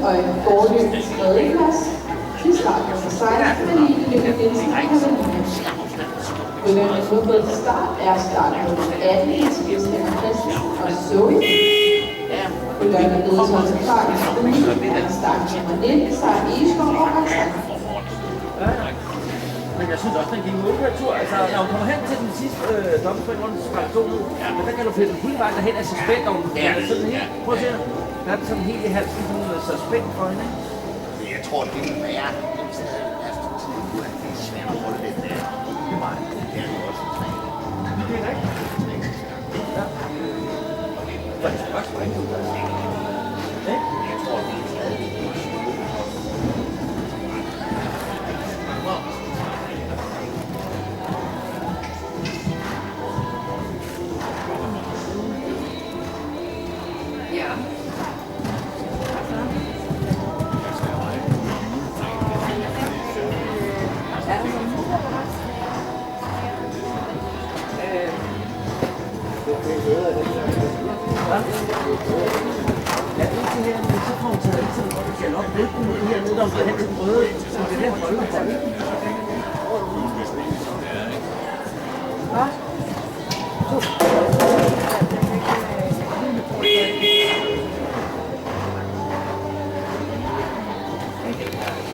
og en forløbende tredjeplads til start nummer 16 med Line Lykke Nielsen og Karoline. Rytterne nu gået til start er start nummer 18 Mathias Henrik Christensen og Zoe. Rytterne ledes også klar i skolen er start nummer 19 Sara Egeskov og Alexander. Men jeg synes også, den gik en tur. Altså, når hun kommer hen til den sidste dobbeltspring rundt til sprintonen, der kan du finde hele vejen derhen af suspekt om den. Sådan helt, prøv at se, der er sådan helt i halsen, sådan noget suspekt for hende, ikke? Jeg tror, det vil være et sted, det er svært at holde lidt der. Det er meget. Det er jo også en træning. Det er rigtigt. Ja. For det skal også springe ud af det. Jeg tror, det er stadig Ja, indtil her, men så får hun taget ind til den røde galop. Ryggen her nede, der hun hen til den røde, så det er der holde. Hvad?